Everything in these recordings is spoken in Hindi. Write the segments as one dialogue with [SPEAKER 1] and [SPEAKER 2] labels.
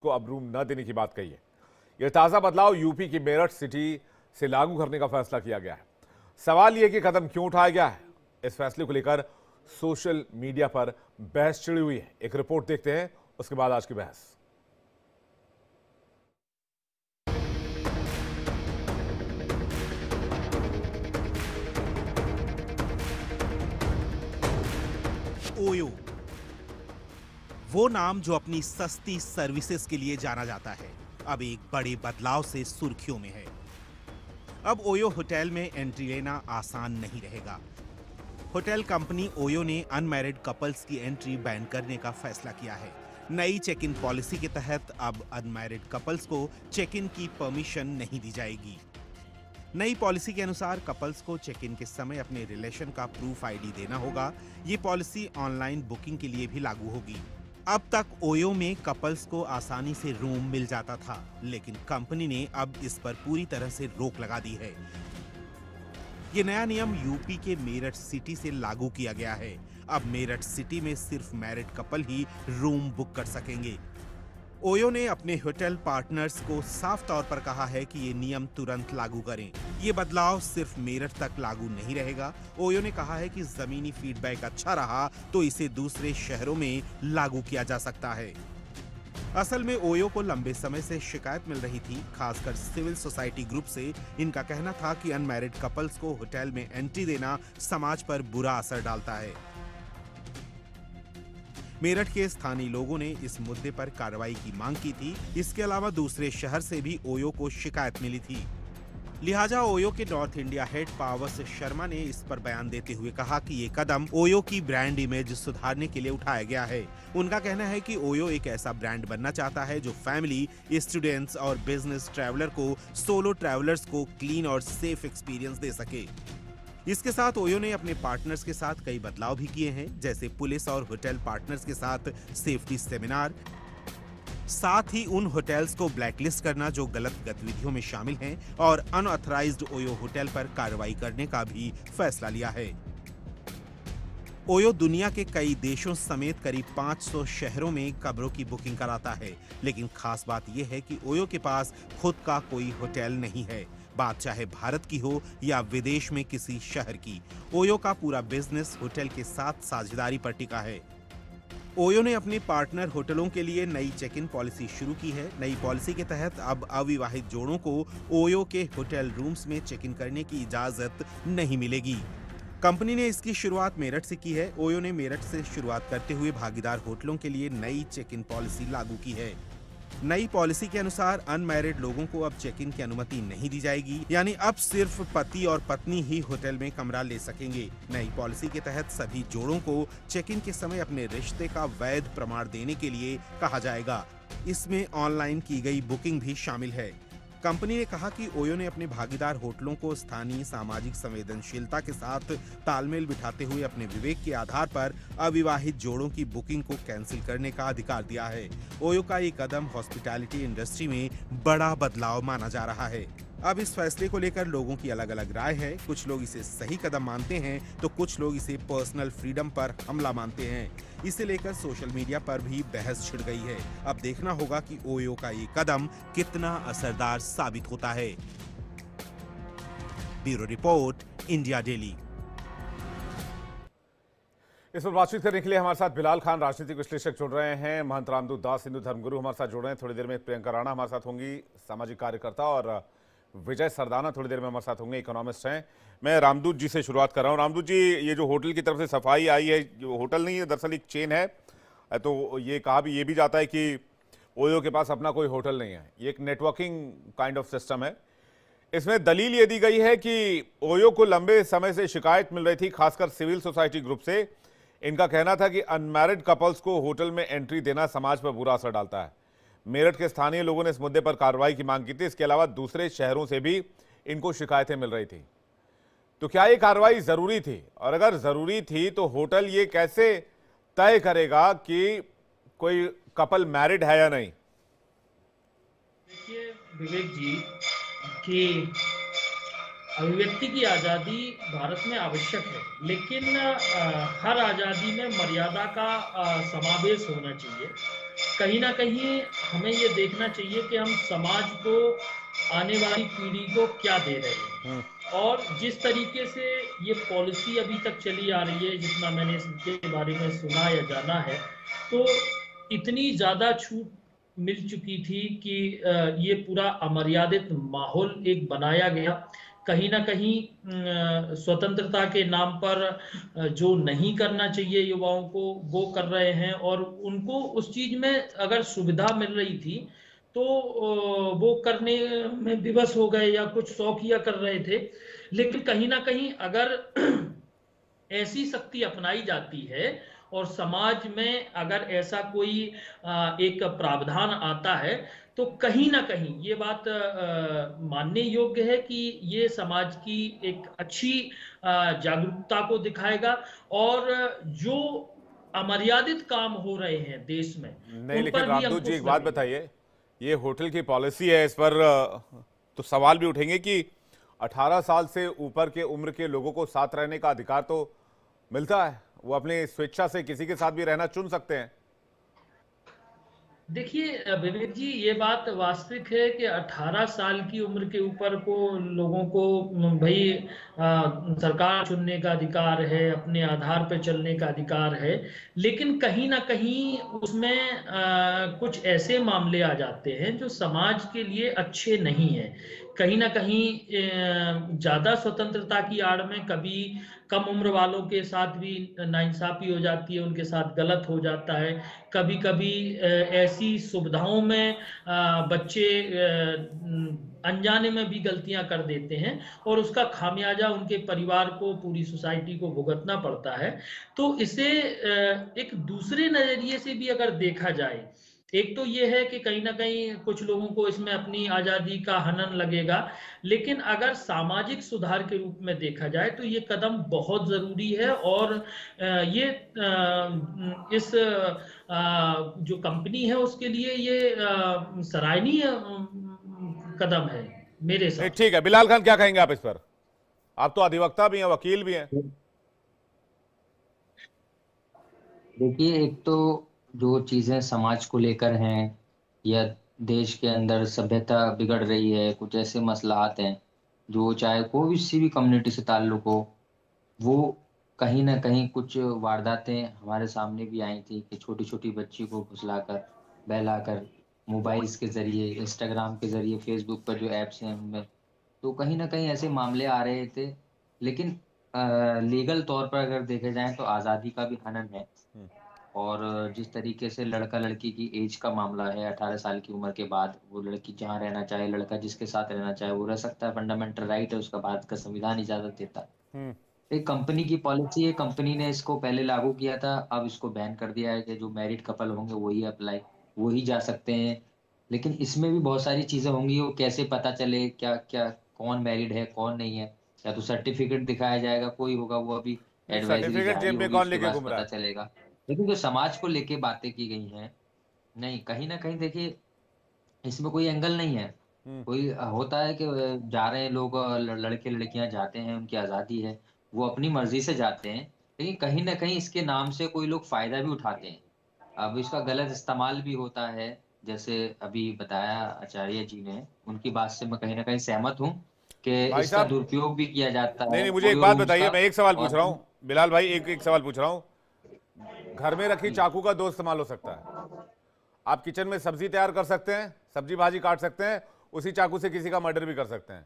[SPEAKER 1] को अब रूम न देने की बात कही है। यह ताजा बदलाव यूपी की मेरठ सिटी से लागू करने का फैसला किया गया है। सवाल यह कि कदम क्यों उठाया गया है, इस फैसले को लेकर सोशल मीडिया पर बहस छिड़ी हुई है। एक रिपोर्ट देखते हैं, उसके बाद आज की बहस।
[SPEAKER 2] ओयो, वो नाम जो अपनी सस्ती सर्विसेज के लिए जाना जाता है, अब एक बड़े बदलाव से सुर्खियों में है। अब ओयो होटल में एंट्री लेना आसान नहीं रहेगा। होटल कंपनी ओयो ने अनमैरिड कपल्स की एंट्री बैन करने का फैसला किया है। नई चेक इन पॉलिसी के तहत अब अनमैरिड कपल्स को चेक इन की परमिशन नहीं दी जाएगी। नई पॉलिसी के अनुसार कपल्स को चेक इन के समय अपने रिलेशन का प्रूफ आईडी देना होगा। ये पॉलिसी ऑनलाइन बुकिंग के लिए भी लागू होगी। अब तक ओयो में कपल्स को आसानी से रूम मिल जाता था, लेकिन कंपनी ने अब इस पर पूरी तरह से रोक लगा दी है। ये नया नियम यूपी के मेरठ सिटी से लागू किया गया है। अब मेरठ सिटी में सिर्फ मैरिड कपल ही रूम बुक कर सकेंगे। ओयो ने अपने होटल पार्टनर्स को साफ तौर पर कहा है कि ये नियम तुरंत लागू करें। ये बदलाव सिर्फ मेरठ तक लागू नहीं रहेगा। ओयो ने कहा है कि जमीनी फीडबैक अच्छा रहा तो इसे दूसरे शहरों में लागू किया जा सकता है। असल में ओयो को लंबे समय से शिकायत मिल रही थी, खासकर सिविल सोसाइटी ग्रुप से। इनका कहना था कि अनमैरिड कपल्स को होटल में एंट्री देना समाज पर बुरा असर डालता है। मेरठ के स्थानीय लोगों ने इस मुद्दे पर कार्रवाई की मांग की थी। इसके अलावा दूसरे शहर से भी ओयो को शिकायत मिली थी। लिहाजा ओयो के नॉर्थ इंडिया हेड पावस शर्मा ने इस पर बयान देते हुए कहा कि ये कदम ओयो की ब्रांड इमेज सुधारने के लिए उठाया गया है। उनका कहना है कि ओयो एक ऐसा ब्रांड बनना चाहता है जो फैमिली, स्टूडेंट्स और बिजनेस ट्रैवलर को, सोलो ट्रैवलर्स को क्लीन और सेफ एक्सपीरियंस दे सके। इसके साथ ओयो ने अपने पार्टनर्स के साथ कई बदलाव भी किए हैं, जैसे पुलिस और होटल पार्टनर्स के साथ सेफ्टी सेमिनार, साथ ही उन होटल्स को ब्लैकलिस्ट करना जो गलत गतिविधियों में शामिल हैं, और अनऑथराइज्ड ओयो होटल पर कार्रवाई करने का भी फैसला लिया है। ओयो दुनिया के कई देशों समेत करीब 500 शहरों में कमरों की बुकिंग कराता है, लेकिन खास बात यह है कि ओयो के पास खुद का कोई होटल नहीं है। बात चाहे भारत की हो या विदेश में किसी शहर की, ओयो का पूरा बिजनेस होटल के साथ साझेदारी पर टिका है। ओयो ने अपने पार्टनर होटलों के लिए नई चेक इन पॉलिसी शुरू की है। नई पॉलिसी के तहत अब अविवाहित जोड़ों को ओयो के होटल रूम्स में चेक इन करने की इजाजत नहीं मिलेगी। कंपनी ने इसकी शुरुआत मेरठ से की है। ओयो ने मेरठ से शुरुआत करते हुए भागीदार होटलों के लिए नई चेक इन पॉलिसी लागू की है। नई पॉलिसी के अनुसार अनमैरिड लोगों को अब चेक इन की अनुमति नहीं दी जाएगी, यानी अब सिर्फ पति और पत्नी ही होटल में कमरा ले सकेंगे। नई पॉलिसी के तहत सभी जोड़ों को चेक इन के समय अपने रिश्ते का वैध प्रमाण देने के लिए कहा जाएगा। इसमें ऑनलाइन की गई बुकिंग भी शामिल है। कंपनी ने कहा कि ओयो ने अपने भागीदार होटलों को स्थानीय सामाजिक संवेदनशीलता के साथ तालमेल बिठाते हुए अपने विवेक के आधार पर अविवाहित जोड़ों की बुकिंग को कैंसिल करने का अधिकार दिया है। ओयो का ये कदम हॉस्पिटैलिटी इंडस्ट्री में बड़ा बदलाव माना जा रहा है। अब इस फैसले को लेकर लोगों की अलग अलग राय है। कुछ लोग इसे सही कदम मानते हैं तो कुछ लोग इसे पर्सनल फ्रीडम पर हमला मानते हैं। इसे लेकर सोशल मीडिया पर भी बहस छिड़ गई है। अब देखना होगा कि ओयो का ये कदम कितना असरदार साबित होता है। Bureau report, India daily.
[SPEAKER 1] इस पर बातचीत करने के लिए हमारे साथ बिलाल खान, राजनीतिक विश्लेषक, जुड़ रहे हैं। महंत रामदूत दास, हिंदू धर्मगुरु, हमारे साथ जुड़ रहे हैं। थोड़ी देर में प्रियंका राणा हमारे साथ होंगी, सामाजिक कार्यकर्ता, और विजय सरदाना थोड़ी देर में हमारे साथ होंगे, इकोनॉमिस्ट हैं। मैं रामदूत जी से शुरुआत कर रहा हूं। रामदूत जी, ये जो होटल की तरफ से सफाई आई है, जो होटल नहीं है, दरअसल एक चेन है, तो ये कहा भी ये भी जाता है कि ओयो के पास अपना कोई होटल नहीं है। ये एक नेटवर्किंग काइंड ऑफ सिस्टम है। इसमें दलील ये दी गई है कि ओयो को लंबे समय से शिकायत मिल रही थी, खासकर सिविल सोसाइटी ग्रुप से। इनका कहना था कि अनमैरिड कपल्स को होटल में एंट्री देना समाज पर बुरा असर डालता है। मेरठ के स्थानीय लोगों ने इस मुद्दे पर कार्रवाई की मांग की थी। इसके अलावा दूसरे शहरों से भी इनको शिकायतें मिल रही थी। तो क्या ये कार्रवाई जरूरी थी? और अगर जरूरी थी तो होटल ये कैसे तय करेगा कि कोई कपल मैरिड है या नहीं?
[SPEAKER 3] देखिए विवेक जी, कि अभिव्यक्ति की आज़ादी भारत में आवश्यक है, लेकिन हर आज़ादी में मर्यादा का समावेश होना चाहिए। कहीं न कहीं हमें ये देखना चाहिए कि हम समाज को, आने वाली पीढ़ी को क्या दे रहे हैं। और जिस तरीके से ये पॉलिसी अभी तक चली आ रही है, जितना मैंने इसके बारे में सुना या जाना है, तो इतनी ज़्यादा छूट मिल चुकी थी कि ये पूरा अमर्यादित माहौल एक बनाया गया। कहीं न कहीं स्वतंत्रता के नाम पर जो नहीं करना चाहिए युवाओं को, वो कर रहे हैं, और उनको उस चीज़ में अगर सुविधा मिल रही थी, तो वो करने में विवश हो गए या कुछ शौकिया कर रहे थे। लेकिन कहीं न कहीं अगर ऐसी शक्ति अपनाई जाती है और समाज में अगर ऐसा कोई एक प्रावधान आता है, तो कहीं ना कहीं ये बात मानने योग्य है कि ये समाज की एक अच्छी जागरूकता को दिखाएगा। और जो अमर्यादित काम हो रहे हैं देश में,
[SPEAKER 1] नहीं,
[SPEAKER 3] उन
[SPEAKER 1] लेकिन
[SPEAKER 3] पर भी
[SPEAKER 1] रामदूत जी
[SPEAKER 3] अंकुश
[SPEAKER 1] एक बात
[SPEAKER 3] लगेगा।
[SPEAKER 1] बताइए, ये होटल की पॉलिसी है, इस पर तो सवाल भी उठेंगे कि 18 साल से ऊपर के उम्र के लोगों को साथ रहने का अधिकार तो मिलता है, वो अपनी स्वेच्छा से किसी के साथ भी रहना चुन सकते हैं।
[SPEAKER 3] देखिए विवेक जी, ये बात वास्तविक है कि 18 साल की उम्र के ऊपर को लोगों को भाई सरकार चुनने का अधिकार है, अपने आधार पर चलने का अधिकार है। लेकिन कहीं ना कहीं उसमें कुछ ऐसे मामले आ जाते हैं जो समाज के लिए अच्छे नहीं हैं। कहीं ना कहीं ज़्यादा स्वतंत्रता की आड़ में कभी कम उम्र वालों के साथ भी नाइंसाफी हो जाती है, उनके साथ गलत हो जाता है। कभी कभी ऐसी सुविधाओं में बच्चे अनजाने में भी गलतियां कर देते हैं, और उसका खामियाजा उनके परिवार को, पूरी सोसाइटी को भुगतना पड़ता है। तो इसे एक दूसरे नजरिए से भी अगर देखा जाए, एक तो ये है कि कहीं ना कहीं कुछ लोगों को इसमें अपनी आज़ादी का हनन लगेगा, लेकिन अगर सामाजिक सुधार के रूप में देखा जाए तो ये कदम बहुत ज़रूरी है। और ये इस जो कंपनी है उसके लिए ये सराहनीय कदम है मेरे
[SPEAKER 1] नहीं,
[SPEAKER 3] हिसाब से।
[SPEAKER 1] ठीक है, बिलाल खान क्या कहेंगे आप इस पर? आप तो अधिवक्ता भी हैं, वकील भी हैं।
[SPEAKER 4] देखिए, एक तो जो चीजें समाज को लेकर हैं या देश के अंदर सभ्यता बिगड़ रही है, कुछ ऐसे मसलाहत हैं जो चाहे कोई सी भी कम्युनिटी से ताल्लुक हो, वो कहीं ना कहीं कुछ वारदातें हमारे सामने भी आई थी कि छोटी छोटी बच्ची को फुसलाकर, बहलाकर, मोबाइल्स के जरिए, इंस्टाग्राम के जरिए, फेसबुक पर जो ऐप्स हैं उनमें, तो कहीं ना कहीं ऐसे मामले आ रहे थे। लेकिन लीगल तौर पर अगर देखे जाए तो आज़ादी का भी हनन है। और जिस तरीके से लड़का लड़की की एज का मामला है, 18 साल की उम्र के बाद वो लड़की जहाँ रहना चाहे, लड़का जिसके साथ रहना चाहे वो रह सकता है, फंडामेंटल राइट है उसका, भारत का संविधान इजाजत देता है। एक कंपनी की पॉलिसी है, कंपनी ने इसको पहले लागू किया था, अब इसको बैन कर दिया है कि जो मैरिड कपल होंगे वही जा सकते हैं। लेकिन इसमें भी बहुत सारी चीजें होंगी, वो कैसे पता चले क्या क्या, कौन मैरिड है कौन नहीं है? या तो सर्टिफिकेट दिखाया जाएगा, कोई होगा, वो अभी
[SPEAKER 1] नहीं,
[SPEAKER 4] एडवाइजरी
[SPEAKER 1] सर्टिफिकेट
[SPEAKER 4] जारी
[SPEAKER 1] जेब में
[SPEAKER 4] होगी
[SPEAKER 1] कौन
[SPEAKER 4] उसके
[SPEAKER 1] लेके
[SPEAKER 4] बाद
[SPEAKER 1] घूम रहा
[SPEAKER 4] पता
[SPEAKER 1] है?
[SPEAKER 4] चलेगा। लेकिन जो समाज को लेके बातें की गई हैं, नहीं, कहीं ना कहीं देखिए, इसमें कोई एंगल नहीं है। कोई होता है कि जा रहे हैं लोग, लड़के लड़कियां जाते हैं, उनकी आजादी है, वो अपनी मर्जी से जाते हैं। लेकिन कहीं ना कहीं इसके नाम से कोई लोग फायदा भी उठाते हैं। अब इसका गलत इस्तेमाल भी होता है, जैसे अभी बताया आचार्य जी ने, उनकी बात से मैं कहीं ना कहीं सहमत हूँ कि
[SPEAKER 1] भाई
[SPEAKER 4] इसका
[SPEAKER 1] साहब,
[SPEAKER 4] दुरुपयोग भी किया जाता
[SPEAKER 1] नहीं
[SPEAKER 4] है
[SPEAKER 1] नहीं, मुझे एक
[SPEAKER 4] ओयो
[SPEAKER 1] बात
[SPEAKER 4] रूल्स
[SPEAKER 1] बताइए,
[SPEAKER 4] का।
[SPEAKER 1] मैं एक सवाल पूछ
[SPEAKER 4] और
[SPEAKER 1] रहा हूं, बिलाल भाई, एक एक सवाल पूछ रहा हूं। घर में रखी चाकू का दो इस्तेमाल हो सकता है। आप किचन में सब्जी तैयार कर सकते हैं, सब्जी भाजी काट सकते हैं, उसी चाकू से किसी का मर्डर भी कर सकते हैं।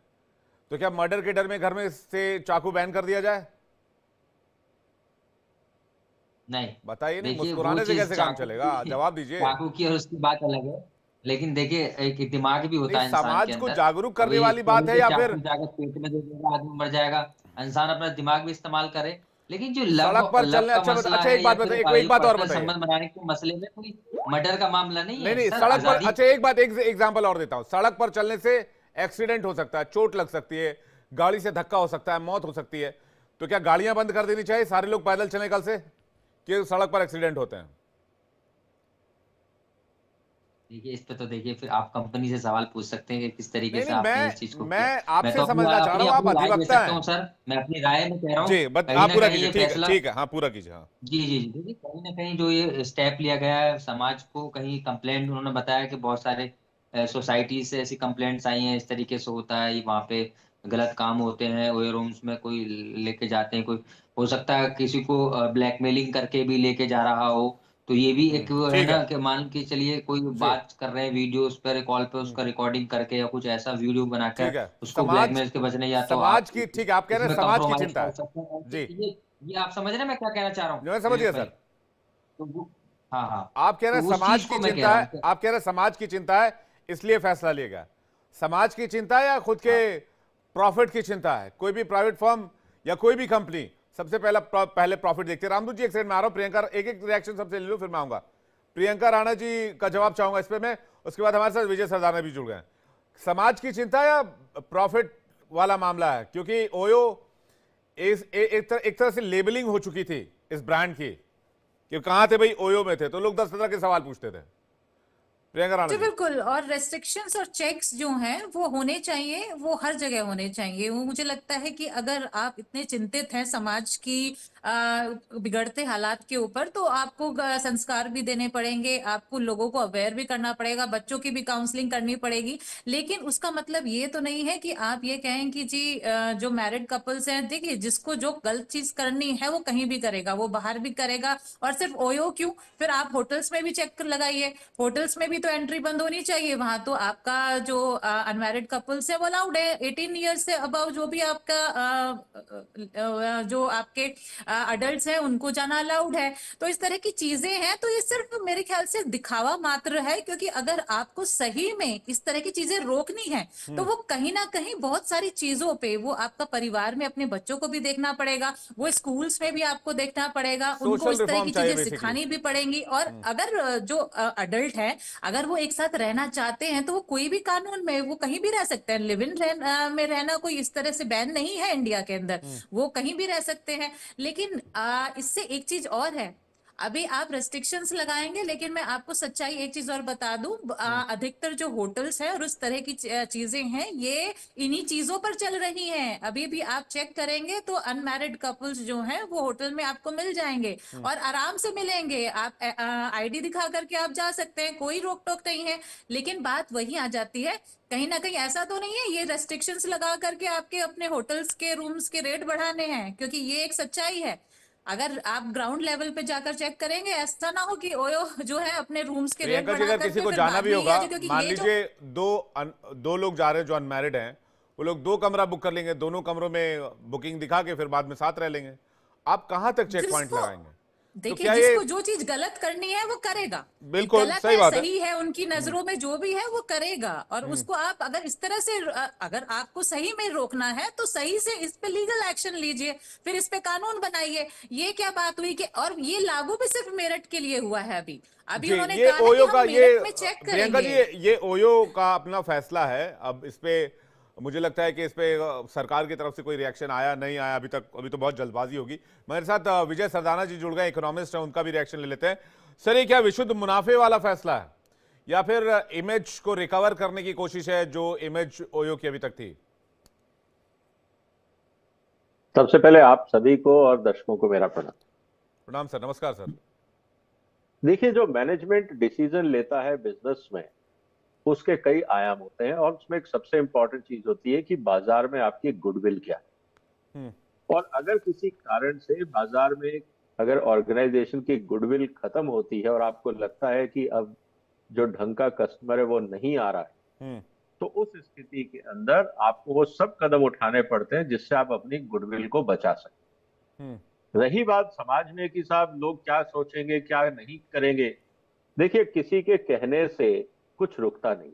[SPEAKER 1] तो क्या मर्डर के डर में घर में से चाकू बैन कर दिया जाए?
[SPEAKER 4] नहीं,
[SPEAKER 1] बताइए, नहीं
[SPEAKER 4] देखिए वो
[SPEAKER 1] मुस्कुराने से
[SPEAKER 4] चीज
[SPEAKER 1] कैसे काम चलेगा, जवाब दीजिए।
[SPEAKER 4] चाकू की और उसकी बात अलग है। लेकिन देखिए, एक दिमाग भी
[SPEAKER 1] नहीं,
[SPEAKER 4] होता है इंसान के
[SPEAKER 1] समाज को
[SPEAKER 4] अंदर।
[SPEAKER 1] जागरूक करने
[SPEAKER 4] अभी
[SPEAKER 1] वाली बात
[SPEAKER 4] कहीं
[SPEAKER 1] है
[SPEAKER 4] पे
[SPEAKER 1] या फिर
[SPEAKER 4] चाकू जाकर पेट में दे देगा, आदमी मर जाएगा। इंसान अपना दिमाग भी इस्तेमाल करे। लेकिन जो
[SPEAKER 1] सड़क
[SPEAKER 4] लव
[SPEAKER 1] पर
[SPEAKER 4] लव
[SPEAKER 1] चलने,
[SPEAKER 4] का
[SPEAKER 1] अच्छा
[SPEAKER 4] मसला
[SPEAKER 1] अच्छा,
[SPEAKER 4] है
[SPEAKER 1] एक
[SPEAKER 4] या
[SPEAKER 1] बात
[SPEAKER 4] फिर
[SPEAKER 1] बताइए, एक
[SPEAKER 4] एक
[SPEAKER 1] बात और
[SPEAKER 4] पर्सनल
[SPEAKER 1] बताइए।
[SPEAKER 4] संबंध बनाने के मसले में कोई मर्डर का मामला नहीं
[SPEAKER 1] नहीं
[SPEAKER 4] है
[SPEAKER 1] नहीं,
[SPEAKER 4] सर।
[SPEAKER 1] सड़क पर,
[SPEAKER 4] आजादी
[SPEAKER 1] अच्छा एक बात, एक एग्जांपल और देता हूं। सड़क पर चलने से एक्सीडेंट हो सकता है, चोट लग सकती है, गाड़ी से धक्का हो सकता है, मौत हो सकती है। तो क्या गाड़ियां बंद कर देनी चाहिए, सारे लोग पैदल चलें कल से, कि सड़क पर एक्सीडेंट होते हैं?
[SPEAKER 4] देखिए इस पे तो देखिए फिर आप कंपनी से सवाल पूछ सकते हैं कि किस तरीके
[SPEAKER 1] नहीं
[SPEAKER 4] से
[SPEAKER 1] नहीं,
[SPEAKER 4] आपने इस चीज को किया।
[SPEAKER 1] मैं
[SPEAKER 4] मैं तो
[SPEAKER 1] आपसे
[SPEAKER 4] अपनी
[SPEAKER 1] समझना चाह रहा
[SPEAKER 4] अपनी
[SPEAKER 1] हूँ, आप
[SPEAKER 4] अपनी राय दे
[SPEAKER 1] अधिवक्ता
[SPEAKER 4] सकता
[SPEAKER 1] हैं।
[SPEAKER 4] हूँ सर, मैं अपनी राय में कह रहा हूँ।
[SPEAKER 1] जी, बट
[SPEAKER 4] कहीं
[SPEAKER 1] आप
[SPEAKER 4] ना
[SPEAKER 1] पूरा
[SPEAKER 4] कहीं
[SPEAKER 1] कीजिए,
[SPEAKER 4] ये
[SPEAKER 1] ठीक है
[SPEAKER 4] फैसला,
[SPEAKER 1] ठीक है, हाँ पूरा कीजिए, हाँ।
[SPEAKER 4] जी जी जी, देखिए कहीं ना कहीं जो ये स्टेप लिया गया है, समाज को कहीं कंप्लेंट, उन्होंने बताया कि बहुत सारे सोसाइटी से ऐसी कंप्लेंट्स आई हैं, इस तरीके से होता है, वहाँ पे गलत काम होते हैं, ओयो रूम्स में कोई लेके जाते हैं, कोई हो सकता है किसी को ब्लैकमेलिंग करके भी लेके जा रहा हो। तो ये भी एक वो है
[SPEAKER 1] ठीक है।
[SPEAKER 4] ना कि मान के चलिए कोई
[SPEAKER 1] जी।
[SPEAKER 4] बात कर रहे हैं वीडियोस पर, कॉल पे
[SPEAKER 1] हम्म,
[SPEAKER 4] उसका रिकॉर्डिंग करके या कुछ ऐसा वीडियो बनाकर
[SPEAKER 1] ठीक है।
[SPEAKER 4] उसको
[SPEAKER 1] समाज,
[SPEAKER 4] ब्लैकमेल के बचने, या तो आप
[SPEAKER 1] समाज की, ठीक है, आप कह रहे हैं
[SPEAKER 4] इसमें
[SPEAKER 1] समाज की
[SPEAKER 4] कंप्रोमाइज
[SPEAKER 1] चिंता
[SPEAKER 4] कर
[SPEAKER 1] है।
[SPEAKER 4] सकते हैं।
[SPEAKER 1] जी,
[SPEAKER 4] ये आप समझ रहे हैं मैं क्या कहना चाह रहा हूँ
[SPEAKER 1] मैं समझ गया
[SPEAKER 4] विवेक भाई?
[SPEAKER 1] सर।
[SPEAKER 4] तो वो, हाँ हाँ,
[SPEAKER 1] आप कह रहे
[SPEAKER 4] तो
[SPEAKER 1] हैं
[SPEAKER 4] उस
[SPEAKER 1] समाज
[SPEAKER 4] चीज
[SPEAKER 1] की
[SPEAKER 4] को मैं कह
[SPEAKER 1] चिंता
[SPEAKER 4] रहा
[SPEAKER 1] है,
[SPEAKER 4] हूँ कि
[SPEAKER 1] आप कह रहे हैं समाज की चिंता है इसलिए फैसला लिया गया। समाज की चिंता है या खुद के
[SPEAKER 4] हाँ
[SPEAKER 1] प्रॉफिट की चिंता है? कोई भी प्राइवेट फर्म या कोई भी कंपनी सबसे पहले प्रॉफिट देखती है। रामदूत जी एक सेकंड में आ रहा हूं, प्रियंका एक एक रिएक्शन सबसे ले लो फिर मैं आऊंगा। प्रियंका राणा जी का जवाब चाहूंगा इस पे मैं, उसके बाद हमारे साथ विजय सरदाना भी जुड़ गए हैं। समाज की चिंता या प्रॉफिट वाला मामला है? क्योंकि ओयो एक तरह से लेबलिंग हो चुकी थी इस ब्रांड की कि कहां थे भाई, ओयो में थे, तो लोग 10 तरह के सवाल पूछते थे। प्रियंका राणा
[SPEAKER 5] जी
[SPEAKER 1] जी।
[SPEAKER 5] बिल्कुल। और रेस्ट्रिक्शंस और चेक्स जो हैं वो होने चाहिए, वो हर जगह होने चाहिए। वो मुझे लगता है कि अगर आप इतने चिंतित हैं समाज की बिगड़ते हालात के ऊपर, तो आपको संस्कार भी देने पड़ेंगे, आपको लोगों को अवेयर भी करना पड़ेगा, बच्चों की भी काउंसलिंग करनी पड़ेगी। लेकिन उसका मतलब ये तो नहीं है कि आप ये कहें कि जी जो मैरिड कपल्स हैं, देखिए जिसको जो गलत चीज करनी है वो कहीं भी करेगा, वो बाहर भी करेगा। और सिर्फ ओयो क्यों, फिर आप होटल्स में भी चेक लगाइए। होटल्स में भी तो एंट्री बंद होनी चाहिए, वहां तो आपका जो अनमैरिड कपल्स है वो अलाउड है। 18 ईयर्स से अबव जो भी आपका जो आपके अडल्ट हैं उनको जाना अलाउड है। तो इस तरह की चीजें हैं, तो ये सिर्फ मेरे ख्याल से दिखावा मात्र है। क्योंकि अगर आपको सही में इस तरह की चीजें रोकनी है, तो वो कहीं ना कहीं बहुत सारी चीजों पे, वो आपका परिवार में अपने बच्चों को भी देखना पड़ेगा, वो स्कूल्स में भी आपको देखना पड़ेगा, उनको
[SPEAKER 1] सोशल
[SPEAKER 5] इस तरह
[SPEAKER 1] रिफॉर्म
[SPEAKER 5] की
[SPEAKER 1] चाहिए
[SPEAKER 5] चीजें
[SPEAKER 1] बेसिकली।
[SPEAKER 5] सिखानी भी पड़ेंगी। और अगर जो अडल्ट है, अगर वो एक साथ रहना चाहते हैं, तो वो कोई भी कानून में वो कहीं भी रह सकते हैं। लिव इन में रहना कोई इस तरह से बैन नहीं है इंडिया के अंदर, वो कहीं भी रह सकते हैं। लेकिन इससे एक चीज और है, अभी आप रेस्ट्रिक्शंस लगाएंगे, लेकिन मैं आपको सच्चाई एक चीज और बता दूं, अधिकतर जो होटल्स हैं और उस तरह की चीजें हैं, ये इन्हीं चीजों पर चल रही हैं। अभी भी आप चेक करेंगे तो अनमैरिड कपल्स जो हैं वो होटल में आपको मिल जाएंगे, और आराम से मिलेंगे। आप आईडी दिखा करके आप जा सकते हैं, कोई रोक टोक नहीं है। लेकिन बात वही आ जाती है, कहीं ना कहीं ऐसा तो नहीं है ये रेस्ट्रिक्शंस लगा करके आपके अपने होटल्स के रूम्स के रेट बढ़ाने हैं। क्योंकि ये एक सच्चाई है, अगर आप ग्राउंड लेवल पे जाकर चेक करेंगे, ऐसा ना हो कि ओयो जो है अपने रूम्स के रेट
[SPEAKER 1] प्रियंका जी
[SPEAKER 5] बढ़ा
[SPEAKER 1] अगर किसी
[SPEAKER 5] करके
[SPEAKER 1] को
[SPEAKER 5] फिर
[SPEAKER 1] जाना
[SPEAKER 5] बाद
[SPEAKER 1] भी
[SPEAKER 5] में ये
[SPEAKER 1] होगा,
[SPEAKER 5] आ जाए। क्योंकि
[SPEAKER 1] मान
[SPEAKER 5] ये जो
[SPEAKER 1] लीजिए दो लोग जा रहे हैं जो अनमैरिड हैं, वो लोग 2 कमरा बुक कर लेंगे, दोनों कमरों में बुकिंग दिखा के फिर बाद में साथ रह लेंगे, आप कहां तक चेक पॉइंट
[SPEAKER 5] जिसको,
[SPEAKER 1] लगाएंगे? तो
[SPEAKER 5] देखिए
[SPEAKER 1] क्या ये,
[SPEAKER 5] जिसको जो चीज गलत करनी है वो करेगा। ये
[SPEAKER 1] बिल्कुल
[SPEAKER 5] गलत
[SPEAKER 1] सही
[SPEAKER 5] है
[SPEAKER 1] बात है।
[SPEAKER 5] सही है, उनकी नजरों में जो भी है वो करेगा। और उसको आप अगर इस तरह से अगर आपको सही में रोकना है, तो सही से इस पे लीगल एक्शन लीजिए, फिर इस पे कानून बनाइए। ये क्या बात हुई कि, और ये लागू भी सिर्फ मेरठ के लिए हुआ है। अभी अभी
[SPEAKER 1] जी,
[SPEAKER 5] उन्होंने
[SPEAKER 1] ये
[SPEAKER 5] कहा है कि
[SPEAKER 1] ओयो का,
[SPEAKER 5] हम
[SPEAKER 1] ये
[SPEAKER 5] मेरठ में चेक
[SPEAKER 1] प्रियंका जी
[SPEAKER 5] करेंगे।
[SPEAKER 1] ये ओयो का अपना फैसला है। अब इस पे मुझे लगता है कि इस पे सरकार की तरफ से कोई रिएक्शन आया नहीं आया अभी तक, अभी तो बहुत जल्दबाजी होगी। मेरे साथ विजय सरदाना जी जुड़ गए, इकोनॉमिस्ट हैं, उनका भी रिएक्शन ले लेते हैं। सर ये क्या विशुद्ध मुनाफे वाला फैसला है या फिर इमेज को रिकवर करने की कोशिश है, जो इमेज ओयो की अभी तक थी?
[SPEAKER 6] सबसे पहले आप सभी को और दर्शकों को मेरा प्रणाम।
[SPEAKER 1] प्रणाम सर, नमस्कार सर।
[SPEAKER 6] देखिए, जो मैनेजमेंट डिसीजन लेता है बिजनेस में, उसके कई आयाम होते हैं और उसमें एक सबसे इंपॉर्टेंट चीज होती है कि बाजार में आपकी गुडविल क्या है।
[SPEAKER 1] हम्म।
[SPEAKER 6] और अगर किसी कारण से बाजार में अगर ऑर्गेनाइजेशन की गुडविल खत्म होती है और आपको लगता है कि अब जो ढंग का कस्टमर है वो नहीं आ रहा है,
[SPEAKER 1] हम्म।
[SPEAKER 6] तो उस स्थिति के अंदर आपको वो सब कदम उठाने पड़ते हैं जिससे आप अपनी गुडविल को बचा सकें।
[SPEAKER 1] हम्म।
[SPEAKER 6] रही बात समाज में कि साहब लोग क्या सोचेंगे क्या नहीं करेंगे, देखिए किसी के कहने से कुछ रुकता नहीं।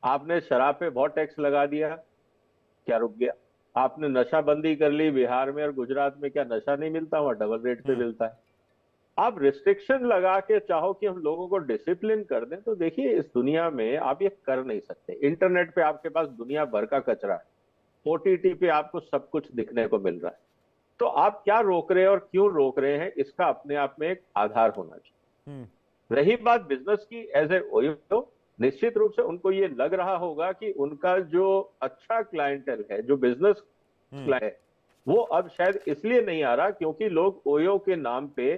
[SPEAKER 6] आपने शराब पे बहुत टैक्स लगा दिया, क्या रुक गया? आपने नशाबंदी कर ली बिहार में और गुजरात में, क्या नशा नहीं मिलता? वहां डबल रेट पे मिलता है। आप रिस्ट्रिक्शन लगा के चाहो कि हम लोगों को डिसिप्लिन कर दें, तो देखिए इस दुनिया में आप ये कर नहीं सकते। इंटरनेट पे आपके पास दुनिया भर का कचरा है, ओटीटी पे आपको सब कुछ दिखने को मिल रहा है। तो आप क्या रोक रहे हैं और क्यों रोक रहे हैं, इसका अपने आप में एक आधार होना चाहिए। रही बात बिजनेस की, एज ए ओयो निश्चित रूप से उनको ये लग रहा होगा कि उनका जो अच्छा क्लाइंटल है, जो बिजनेस क्लाइंट है, वो अब शायद इसलिए नहीं आ रहा क्योंकि लोग ओयो के नाम पे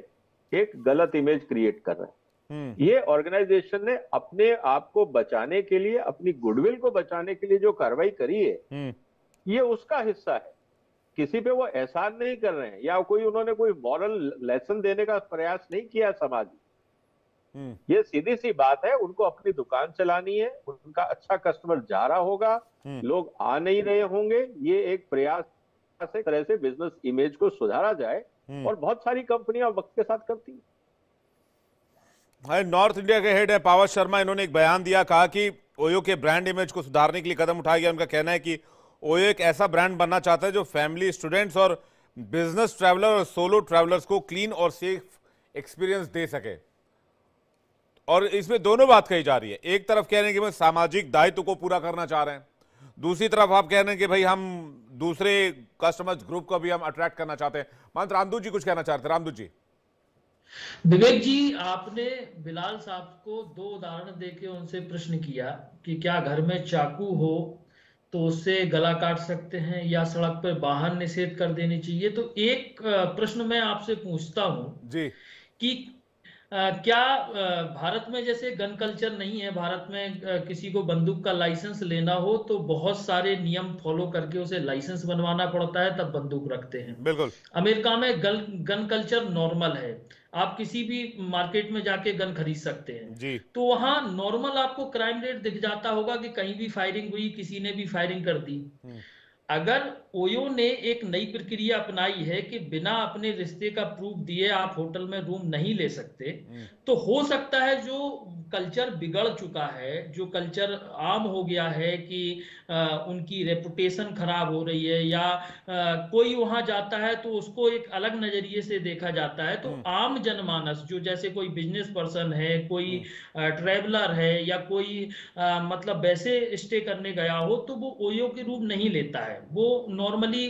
[SPEAKER 6] एक गलत इमेज क्रिएट कर रहे हैं। ये ऑर्गेनाइजेशन ने अपने आप को बचाने के लिए, अपनी गुडविल को बचाने के लिए जो कार्रवाई करी है, ये उसका हिस्सा है। किसी पे वो एहसान नहीं कर रहे हैं या उन्होंने कोई मॉरल लेसन देने का प्रयास नहीं किया समाज में। ये सीधी सी बात है, उनको अपनी दुकान चलानी है, उनका अच्छा कस्टमर जा रहा होगा, लोग आ नहीं रहे होंगे, ये एक प्रयास से तरह से बिजनेस इमेज को सुधारा जाए, और बहुत सारी कंपनियां वक्त के साथ करती हैं।
[SPEAKER 1] नॉर्थ इंडिया के हेड है पावर शर्मा, इन्होंने एक बयान दिया, कहा कि ओयो के ब्रांड इमेज को सुधारने के लिए कदम उठाया गया। उनका कहना है कि ओयो एक ऐसा ब्रांड बनना चाहता है जो फैमिली, स्टूडेंट्स और बिजनेस ट्रैवलर और सोलो ट्रैवलर्स को क्लीन और सेफ एक्सपीरियंस दे सके। और इसमें दोनों बात कही जा रही है, एक तरफ कह रहे हैं कि मैं सामाजिक दायित्व को पूरा करना चाह रहे हैं, दूसरी तरफ आप कह रहे हैं कि भाई हम दूसरे कस्टमर्स ग्रुप को भी हम अट्रैक्ट करना चाहते हैं। महंत रामदूत जी कुछ कहना चाहते हैं। रामदूत जी।
[SPEAKER 3] विवेक जी, आपने बिलाल साहब को 2 उदाहरण देके उनसे प्रश्न किया कि क्या घर में चाकू हो तो उससे गला काट सकते हैं या सड़क पर वाहन निषेध कर देनी चाहिए। तो एक प्रश्न मैं आपसे पूछता हूं
[SPEAKER 1] जी
[SPEAKER 3] कि क्या भारत में जैसे गन कल्चर नहीं है, भारत में किसी को बंदूक का लाइसेंस लेना हो तो बहुत सारे नियम फॉलो करके उसे लाइसेंस बनवाना पड़ता है, तब बंदूक रखते हैं।
[SPEAKER 1] बिल्कुल।
[SPEAKER 3] अमेरिका में गन कल्चर नॉर्मल है, आप किसी भी मार्केट में जाके गन खरीद सकते हैं
[SPEAKER 1] जी।
[SPEAKER 3] तो वहां नॉर्मल आपको क्राइम रेट दिख जाता होगा कि कहीं भी फायरिंग हुई, किसी ने भी फायरिंग कर दी। अगर ओयो ने एक नई प्रक्रिया अपनाई है कि बिना अपने रिश्ते का प्रूफ दिए आप होटल में रूम नहीं ले सकते, तो हो सकता है जो कल्चर बिगड़ चुका है, जो कल्चर आम हो गया है कि उनकी रेपुटेशन खराब हो रही है या कोई वहां जाता है तो उसको एक अलग नजरिए से देखा जाता है, तो आम जनमानस जो जैसे कोई बिजनेस पर्सन है, कोई ट्रेवलर है या कोई मतलब वैसे स्टे करने गया हो तो वो ओयो के रूम नहीं लेता है। वो नॉर्मली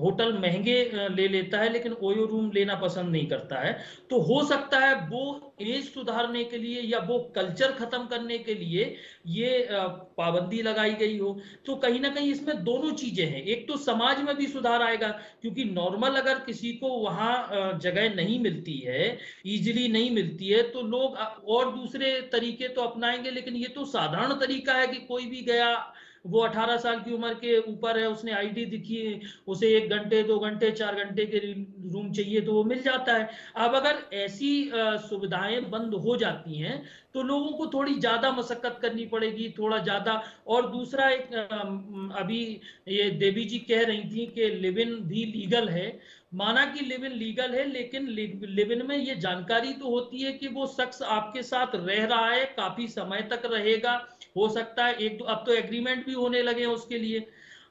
[SPEAKER 3] होटल महंगे ले लेता है लेकिन ओयो रूम लेना पसंद नहीं करता है। तो हो सकता है वो इमेज सुधारने के लिए या वो कल्चर खत्म करने के लिए ये पाबंदी लगाई गई हो। तो कहीं ना कहीं इसमें दोनों चीजें हैं, एक तो समाज में भी सुधार आएगा क्योंकि नॉर्मल अगर किसी को वहां जगह नहीं मिलती है, इजीली नहीं मिलती है, तो लोग और दूसरे तरीके तो अपनाएंगे, लेकिन ये तो साधारण तरीका है कि कोई भी गया, वो 18 साल की उम्र के ऊपर है, उसने आईडी दिखी, उसे 1 घंटे 2 घंटे 4 घंटे के रूम चाहिए तो वो मिल जाता है। अब अगर ऐसी सुविधाएं बंद हो जाती हैं तो लोगों को थोड़ी ज्यादा मशक्कत करनी पड़ेगी, थोड़ा ज्यादा। और दूसरा एक अभी ये देवी जी कह रही थी कि लिव इन भी लीगल है, माना कि लिव इन लीगल है, लेकिन लिव इन में ये जानकारी तो होती है कि वो शख्स आपके साथ रह रहा है, काफी समय तक रहेगा, हो सकता है एक तो अब तो एग्रीमेंट भी होने लगे हैं उसके लिए।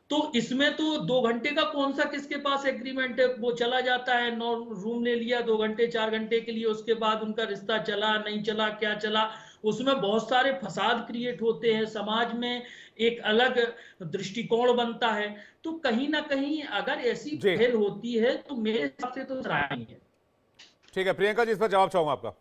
[SPEAKER 3] तो इसमें तो 2 घंटे का कौन सा किसके पास एग्रीमेंट है, वो चला जाता है, रूम ले लिया 2 घंटे 4 घंटे के लिए, उसके बाद उनका रिश्ता चला नहीं चला, क्या चला, उसमें बहुत सारे फसाद क्रिएट होते हैं, समाज में एक अलग दृष्टिकोण बनता है। तो कहीं ना कहीं अगर ऐसी पहल होती है तो मेरे हिसाब से तो सराहनीय है।
[SPEAKER 1] ठीक है प्रियंका जी, इस पर जवाब चाहूंगा आपका।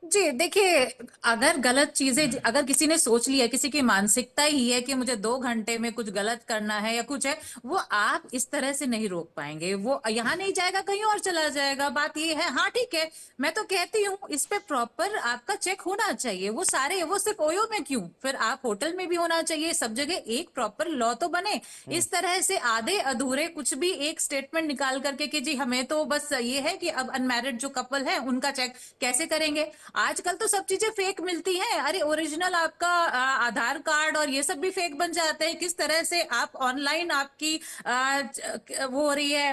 [SPEAKER 5] जी देखिए, अगर गलत चीजें, अगर किसी ने सोच लिया, किसी की मानसिकता ही है कि मुझे 2 घंटे में कुछ गलत करना है या कुछ है, वो आप इस तरह से नहीं रोक पाएंगे। वो यहाँ नहीं जाएगा, कहीं और चला जाएगा। बात ये है, हाँ ठीक है, मैं तो कहती हूँ इस पे प्रॉपर आपका चेक होना चाहिए। वो सारे, वो सिर्फ ओयो में क्यों, फिर आप होटल में भी होना चाहिए, सब जगह एक प्रॉपर लॉ तो बने। इस तरह से आधे अधूरे कुछ भी एक स्टेटमेंट निकाल करके कि जी हमें तो बस ये है कि अब अनमैरिड जो कपल है उनका चेक कैसे करेंगे। आजकल तो सब चीजें फेक मिलती हैं। अरे ओरिजिनल आपका आधार कार्ड और ये सब भी फेक बन जाते हैं। किस तरह से आप ऑनलाइन आपकी वो हो रही है,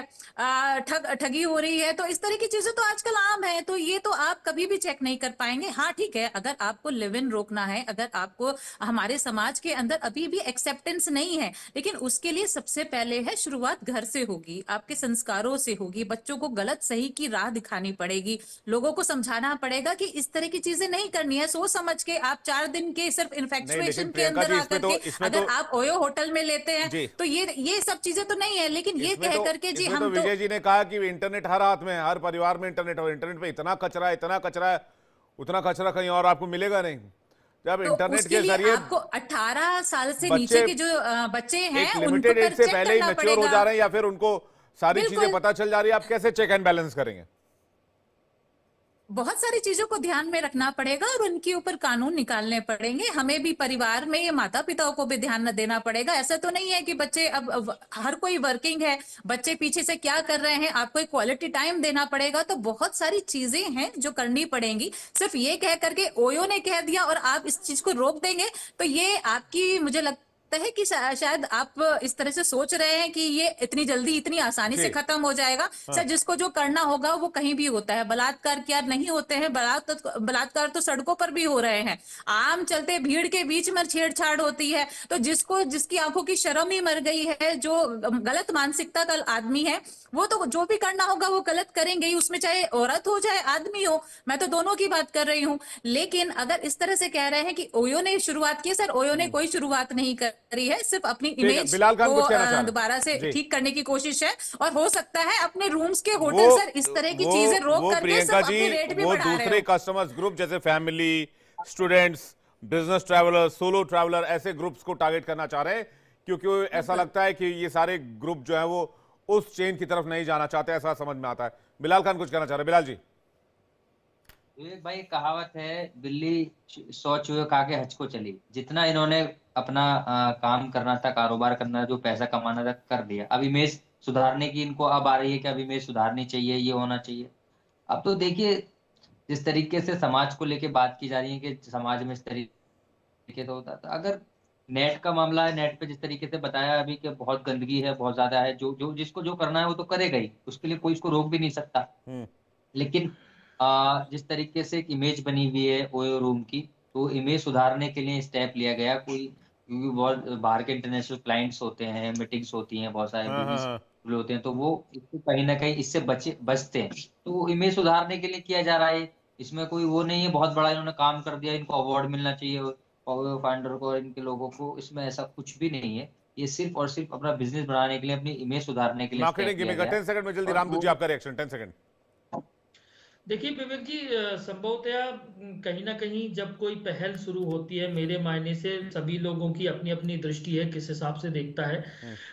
[SPEAKER 5] ठगी हो रही है। तो इस तरह की चीजें तो आजकल आम है, तो ये तो आप कभी भी चेक नहीं कर पाएंगे। हाँ ठीक है, अगर आपको लिव इन रोकना है, अगर आपको हमारे समाज के अंदर अभी भी एक्सेप्टेंस नहीं है, लेकिन उसके लिए सबसे पहले है शुरुआत घर से होगी, आपके संस्कारों से होगी। बच्चों को गलत सही की राह दिखानी पड़ेगी, लोगों को समझाना पड़ेगा कि इस तरह की चीजें नहीं करनी है। सोच समझ के आप 4 दिन के सिर्फ इन्फेक्चुएशन के अंदर आकर के अगर आप ओयो होटल में लेते हैं तो ये सब चीजें तो नहीं है। लेकिन ये कह करके जी हम
[SPEAKER 1] तो विजय जी ने कहा कि इंटरनेट हर हाथ में है, हर परिवार में इंटरनेट, और इंटरनेट पे इतना कचरा है उतना कचरा कहीं और आपको मिलेगा नहीं। जब
[SPEAKER 5] तो
[SPEAKER 1] इंटरनेट
[SPEAKER 5] उसके
[SPEAKER 1] के
[SPEAKER 5] लिए
[SPEAKER 1] जरिए
[SPEAKER 5] आपको 18 साल से
[SPEAKER 1] बच्चे
[SPEAKER 5] नीचे के जो बच्चे हैं
[SPEAKER 1] एक
[SPEAKER 5] उनको
[SPEAKER 1] लिमिटेड एज से
[SPEAKER 5] चेक
[SPEAKER 1] पहले ही
[SPEAKER 5] करना
[SPEAKER 1] मैच्योर हो
[SPEAKER 5] पड़ेगा।
[SPEAKER 1] जा रहे हैं या फिर उनको सारी चीजें
[SPEAKER 5] बिल्कुल।
[SPEAKER 1] पता चल जा रही है, आप कैसे चेक एंड बैलेंस करेंगे?
[SPEAKER 5] बहुत सारी चीजों को ध्यान में रखना पड़ेगा और उनके ऊपर कानून निकालने पड़ेंगे। हमें भी परिवार में ये माता पिताओं को भी ध्यान देना पड़ेगा। ऐसा तो नहीं है कि बच्चे अब हर कोई वर्किंग है, बच्चे पीछे से क्या कर रहे हैं, आपको एक क्वालिटी टाइम देना पड़ेगा। तो बहुत सारी चीजें हैं जो करनी पड़ेंगी। सिर्फ ये कह करके ओयो ने कह दिया और आप इस चीज को रोक देंगे तो ये आपकी, मुझे लगता है कि शायद आप इस तरह से सोच रहे हैं कि ये इतनी जल्दी इतनी आसानी
[SPEAKER 1] जी।
[SPEAKER 5] से खत्म हो जाएगा। सर, जिसको जो करना होगा वो कहीं भी होता है। बलात्कार क्या नहीं होते हैं? बलात्कार तो सड़कों पर भी हो रहे हैं। आम चलते भीड़ के बीच में छेड़छाड़ होती है। तो जिसको जिसकी आंखों की शर्म ही मर गई है, जो गलत मानसिकता का आदमी है, वो तो जो भी करना होगा वो गलत करेंगे ही, उसमें चाहे औरत हो चाहे आदमी हो। मैं तो दोनों की बात कर रही हूँ। लेकिन अगर इस तरह से कह रहे हैं कि ओयो ने शुरुआत की, सर ओयो ने कोई शुरुआत नहीं करी है। सिर्फ अपनी
[SPEAKER 1] ठीक है,
[SPEAKER 5] इमेज
[SPEAKER 1] बिलाल खान
[SPEAKER 5] को
[SPEAKER 1] कुछ कहना चाह रहे हैं?
[SPEAKER 5] दोबारा से
[SPEAKER 1] जी।
[SPEAKER 5] ठीक करने की कोशिश है। और हो सकता है अपने रूम्स के
[SPEAKER 1] वो
[SPEAKER 5] होटल सर इस तरह की चीजें रोक
[SPEAKER 1] वो
[SPEAKER 5] करके
[SPEAKER 1] प्रियंका
[SPEAKER 5] सब
[SPEAKER 1] जी,
[SPEAKER 5] अपने रेट भी
[SPEAKER 1] वो
[SPEAKER 5] बढ़ा रहे
[SPEAKER 1] दूसरे
[SPEAKER 5] हो।
[SPEAKER 1] कस्टमर्स ग्रुप जैसे family, students, business traveller, solo traveller, ऐसे ग्रुप्स को टारगेट करना चाह रहे हैं, क्योंकि ऐसा लगता है कि ये सारे ग्रुप जो है वो उस चेन की तरफ नहीं जाना चाहते, ऐसा समझ में आता है। बिलाल खान कुछ कहना चाह रहे हैं। बिलाल जी।
[SPEAKER 4] विवेक भाई, कहावत है, बिल्ली 100 चूहे खा के हज को चली। जितना इन्होंने अपना काम करना था, कारोबार करना, जो पैसा कमाना था, कर दिया। अब इमेज सुधारने की इनको अब आ रही है कि अब इमेज सुधारनी चाहिए, ये होना चाहिए। अब तो देखिए, जिस तरीके से समाज को लेके बात की जा रही है कि समाज में इस तरीके से होता था, अगर नेट का मामला है, नेट पे जिस तरीके से बताया अभी कि बहुत गंदगी है, बहुत ज्यादा है, जो जो जिसको जो करना है वो तो करेगा ही, उसके लिए कोई इसको रोक भी नहीं सकता। लेकिन जिस तरीके से एक इमेज बनी हुई है ओयो रूम की, तो इमेज सुधारने के लिए स्टेप लिया गया। कोई, क्योंकि बहुत बाहर के इंटरनेशनल क्लाइंट्स होते हैं, मीटिंग्स होती हैं, बहुत सारे
[SPEAKER 1] हाँ हाँ
[SPEAKER 4] बिजनेस
[SPEAKER 1] हाँ।
[SPEAKER 4] होते हैं, तो वो इसको कहीं ना कहीं इससे बचते हैं। तो इमेज सुधारने के लिए किया जा रहा है। इसमें कोई वो नहीं है बहुत बड़ा इन्होंने काम कर दिया, इनको अवार्ड मिलना चाहिए ओयो फाउंडर को और इनके लोगों को। इसमें ऐसा कुछ भी नहीं है। ये सिर्फ और सिर्फ अपना बिजनेस बढ़ाने के लिए, अपनी इमेज सुधारने के लिए स्टेप
[SPEAKER 1] मार्केटिंग
[SPEAKER 4] लिया
[SPEAKER 1] गिमिक,
[SPEAKER 4] गया।
[SPEAKER 1] 10 सेकंड में जल्दी,
[SPEAKER 4] और
[SPEAKER 1] रामदूत
[SPEAKER 4] वो
[SPEAKER 1] जी आपका रिएक्शन 10 सेकंड।
[SPEAKER 3] देखिए विवेक जी, संभवतया कहीं ना कहीं जब कोई पहल शुरू होती है, मेरे मायने से सभी लोगों की अपनी अपनी दृष्टि है किस हिसाब से देखता है।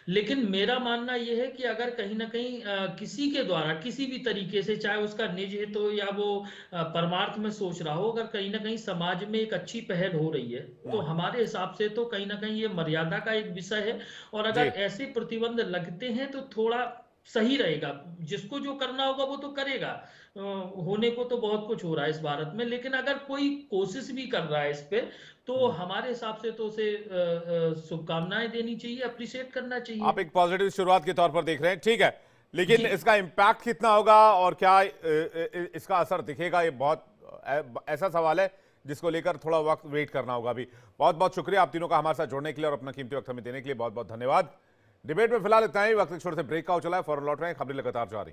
[SPEAKER 3] लेकिन मेरा मानना यह है कि अगर कहीं ना कहीं किसी के द्वारा किसी भी तरीके से, चाहे उसका निज हित हो या वो परमार्थ में सोच रहा हो, अगर कहीं ना कहीं समाज में एक अच्छी पहल हो रही है, तो हमारे हिसाब से तो कहीं ना कहीं ये मर्यादा का एक विषय है। और
[SPEAKER 1] जी।
[SPEAKER 3] अगर ऐसे प्रतिबंध लगते हैं तो थोड़ा सही रहेगा। जिसको जो करना होगा वो तो करेगा। होने को तो बहुत कुछ हो रहा है इस भारत में, लेकिन अगर कोई कोशिश भी कर रहा है इस पे, तो हमारे हिसाब से तो उसे शुभकामनाएं देनी चाहिए, अप्रिशिएट करना चाहिए।
[SPEAKER 1] आप एक पॉजिटिव शुरुआत के तौर पर देख रहे हैं, ठीक है, लेकिन
[SPEAKER 3] जी।
[SPEAKER 1] इसका इम्पैक्ट कितना होगा और क्या इसका असर दिखेगा, ये बहुत ऐसा सवाल है जिसको लेकर थोड़ा वक्त वेट करना होगा। अभी बहुत बहुत शुक्रिया आप तीनों का हमारे साथ जुड़ने के लिए और अपना कीमती वक्त हमें देने के लिए बहुत बहुत धन्यवाद। डिबेट में फिलहाल इतना ही, वक्त एक छोटे से ब्रेक का हो चला है, फौरन लौट रहे हैं, खबरें लगातार जारी।